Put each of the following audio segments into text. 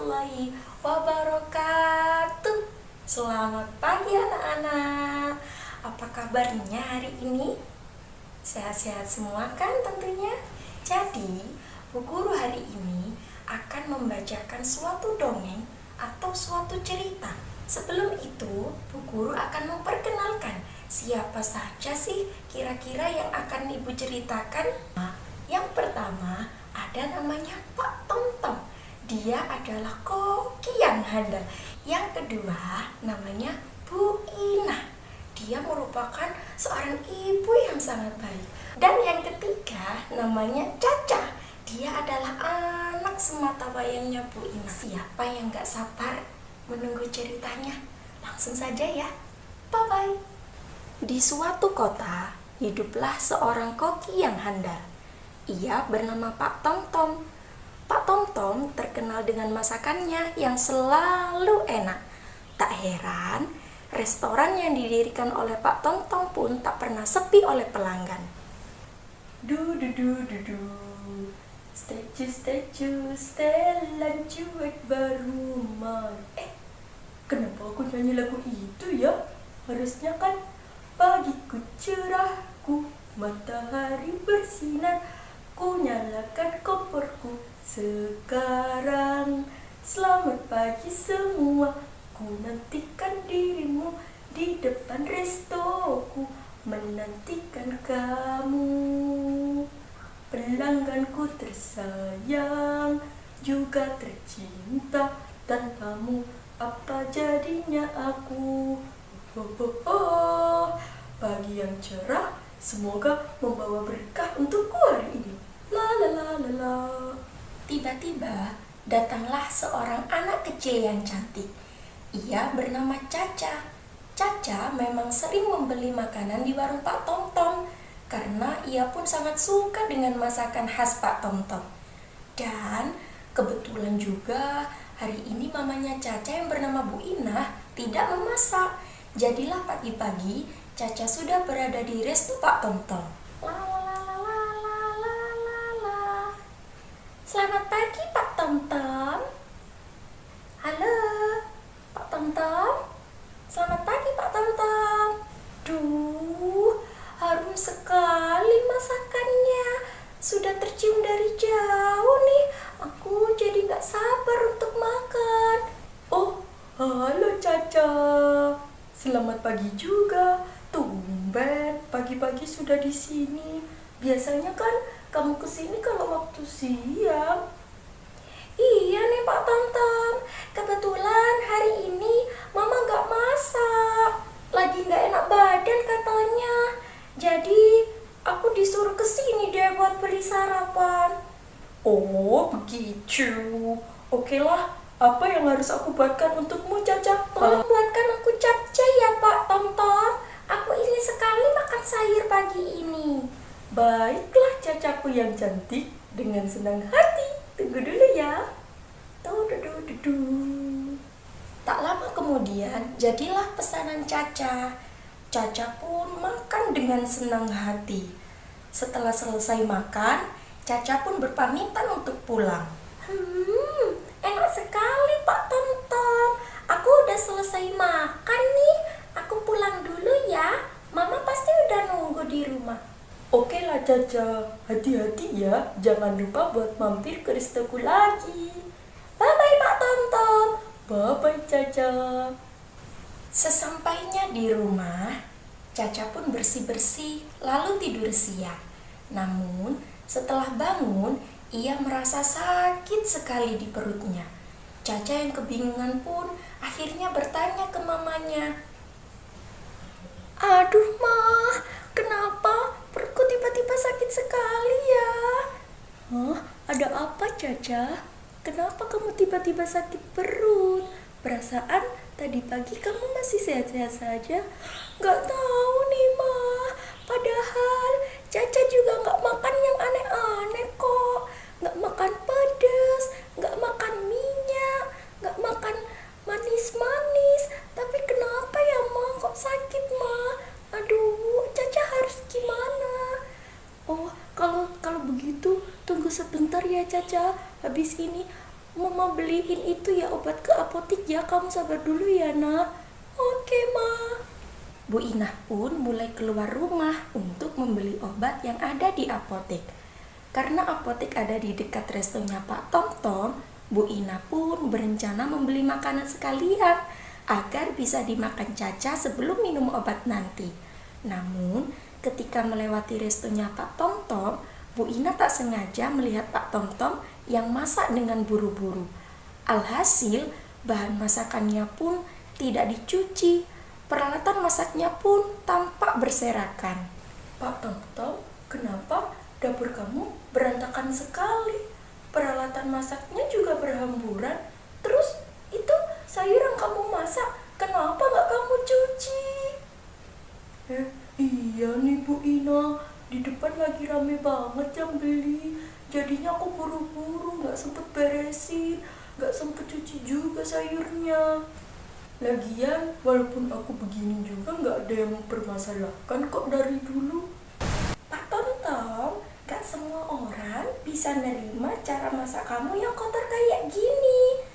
warahmatullahi wabarakatuh. Selamat pagi anak-anak. Apa kabarnya hari ini? Sehat-sehat semua kan tentunya? Jadi, Bu Guru hari ini akan membacakan suatu dongeng atau suatu cerita. Sebelum itu, Bu Guru akan memperkenalkan siapa saja sih kira-kira yang akan Ibu ceritakan. Yang pertama, ada namanya Pak Tomtom. Dia adalah koki yang handal. Yang kedua, namanya Bu Inah. Dia merupakan seorang ibu yang sangat baik. Dan yang ketiga, namanya Caca. Dia adalah anak semata wayangnya Bu Inah. Siapa yang gak sabar menunggu ceritanya? Langsung saja ya. Bye-bye. Di suatu kota, hiduplah seorang koki yang handal. Ia bernama Pak Tomtom. Pak Tomtom terkenal dengan masakannya yang selalu enak. Tak heran, restoran yang didirikan oleh Pak Tomtom pun tak pernah sepi oleh pelanggan. Statue, setelan cuek baru main. Kenapa aku nyanyi lagu itu ya? Harusnya kan pagiku cerahku, matahari bersinar, ku nyalakan komporku sekarang. Selamat pagi semua, ku nantikan dirimu di depan restoku, menantikan kamu. Pelangganku tersayang, juga tercinta, tanpamu apa jadinya aku? Pagi yang cerah, semoga membawa berkah untukku hari ini. La la la la la. Tiba-tiba datanglah seorang anak kecil yang cantik. Ia bernama Caca. Caca memang sering membeli makanan di warung Pak Tomtom karena ia pun sangat suka dengan masakan khas Pak Tomtom. Dan kebetulan juga hari ini mamanya Caca yang bernama Bu Inah tidak memasak. Jadilah pagi-pagi Caca sudah berada di resto Pak Tomtom. Selamat pagi Pak Tomtom. Halo Pak Tomtom. Selamat pagi Pak Tomtom. Duh, harum sekali masakannya. Sudah tercium dari jauh nih. Aku jadi gak sabar untuk makan. Oh, halo Caca. Selamat pagi juga. Tumben pagi-pagi sudah di sini. Biasanya kan kamu kesini kalau waktu siang. Iya nih Pak Tomtom. Kebetulan hari ini Mama gak masak. Lagi gak enak badan katanya. Jadi aku disuruh kesini deh buat beli sarapan. Oh begitu. Oke lah, apa yang harus aku buatkan untukmu Caca? Tolong buatkan aku capcay ya Pak Tomtom. Aku ingin sekali makan sayur pagi ini. Baiklah Cacaku yang cantik, dengan senang hati. Tunggu dulu ya. Tak lama kemudian jadilah pesanan Caca. Caca pun makan dengan senang hati. Setelah selesai makan, Caca pun berpamitan untuk pulang. Enak sekali Pak Tomtom. Aku udah selesai makan nih. Aku pulang dulu ya. Mama pasti udah nunggu di rumah. Oke lah Caca, hati-hati ya. Jangan lupa buat mampir ke restoku lagi. Bye-bye Pak Tomtom. Bye-bye Caca. Sesampainya di rumah, Caca pun bersih-bersih lalu tidur siang. Namun setelah bangun, ia merasa sakit sekali di perutnya. Caca yang kebingungan pun akhirnya bertanya ke mamanya. Aduh Ma, kenapa perutku tiba-tiba sakit sekali ya? Hah, ada apa Caca? Kenapa kamu tiba-tiba sakit perut? Perasaan tadi pagi kamu masih sehat-sehat saja. Gak tahu nih Ma, padahal Caca juga gak makan yang aneh-aneh kok. Gak makan pedas, gak makan minyak, gak makan manis-manis. Tapi kenapa ya Ma, kok sakit Ma? Aduh, Caca harus gimana? Oh, kalau begitu tunggu sebentar ya Caca. Habis ini Mama beliin itu ya obat ke apotik ya, kamu sabar dulu ya nak. Oke ma. Bu Inah pun mulai keluar rumah untuk membeli obat yang ada di apotek. Karena apotek ada di dekat restonya Pak Tomtom, Bu Inah pun berencana membeli makanan sekalian agar bisa dimakan Caca sebelum minum obat nanti. Namun, ketika melewati restonya Pak Tomtom, Bu Inah tak sengaja melihat Pak Tomtom yang masak dengan buru-buru. Alhasil, bahan masakannya pun tidak dicuci. Peralatan masaknya pun tampak berserakan. Pak Tomtom, kenapa dapur kamu berantakan sekali? Peralatan masaknya juga berhamburan. Terus itu sayur yang kamu masak, kenapa nggak kamu cuci? Iya nih Bu Ina, di depan lagi rame banget yang beli. Jadinya aku buru-buru, nggak sempet beresin, nggak sempet cuci juga sayurnya. Lagian, walaupun aku begini juga nggak ada yang mempermasalahkan kok dari dulu. Pak Tomtom, gak semua orang bisa nerima cara masak kamu yang kotor kayak gini.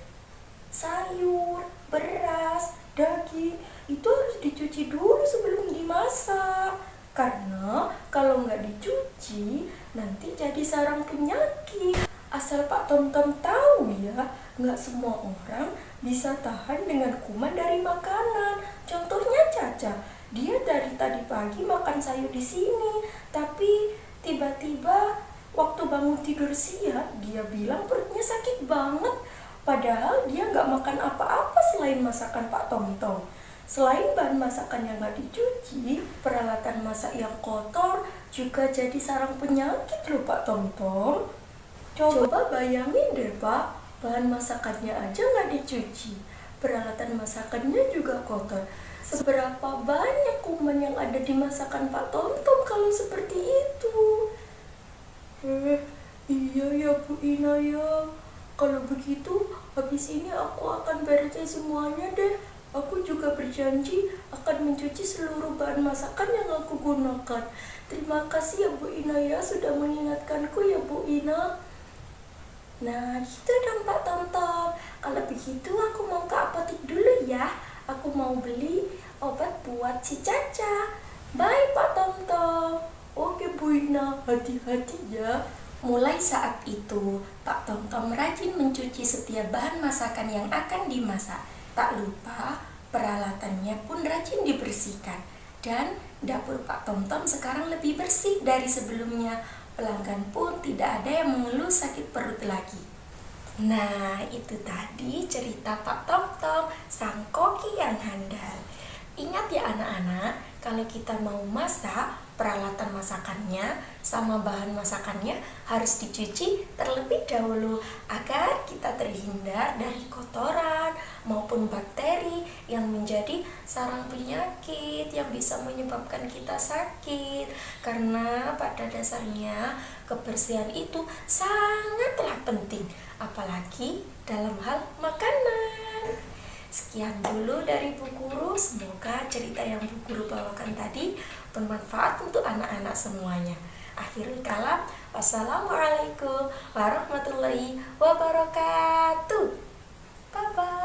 Sayur, beras, daging, itu harus dicuci dulu sebelum dimasak. Karena kalau nggak dicuci, nanti jadi sarang penyakit. Asal Pak Tomtom tahu ya, nggak semua orang bisa tahan dengan kuman dari makanan. Contohnya Caca, dia dari tadi pagi makan sayur di sini, tapi tiba-tiba waktu bangun tidur siang, dia bilang perutnya sakit banget. Padahal dia nggak makan apa-apa selain masakan Pak Tomtom. Selain bahan masakan yang nggak dicuci, peralatan masak yang kotor juga jadi sarang penyakit loh Pak Tomtom. Coba bayangin deh Pak, bahan masakannya aja nggak dicuci, peralatan masakannya juga kotor. Seberapa banyak kuman yang ada di masakan Pak Tomtom kalau seperti itu? Iya ya Bu Ina ya. Kalau begitu, habis ini aku akan beresin semuanya deh. Aku juga berjanji akan mencuci seluruh bahan masakan yang aku gunakan. Terima kasih ya Bu Ina ya sudah mengingatkanku ya Bu Ina. Nah gitu dong Pak Tomtom. Kalau begitu aku mau ke apotek dulu ya. Aku mau beli obat buat si Caca. Bye Pak Tomtom. Oke Bu Ina, hati-hati ya. Mulai saat itu, Pak Tomtom rajin mencuci setiap bahan masakan yang akan dimasak. Tak lupa, peralatannya pun rajin dibersihkan. Dan dapur Pak Tomtom sekarang lebih bersih dari sebelumnya. Pelanggan pun tidak ada yang mengeluh sakit perut lagi. Nah, itu tadi cerita Pak Tomtom, sang koki yang handal. Ingat ya anak-anak, kalau kita mau masak, peralatan masakannya sama bahan masakannya harus dicuci terlebih dahulu agar kita terhindar dari kotoran maupun bakteri yang menjadi sarang penyakit yang bisa menyebabkan kita sakit. Karena pada dasarnya kebersihan itu sangatlah penting, apalagi dalam hal makanan. Sekian dulu dari Bu Guru, semoga cerita yang Bu Guru bawakan tadi bermanfaat untuk anak-anak semuanya. Akhirul kalam, wassalamualaikum warahmatullahi wabarakatuh. Bye-bye.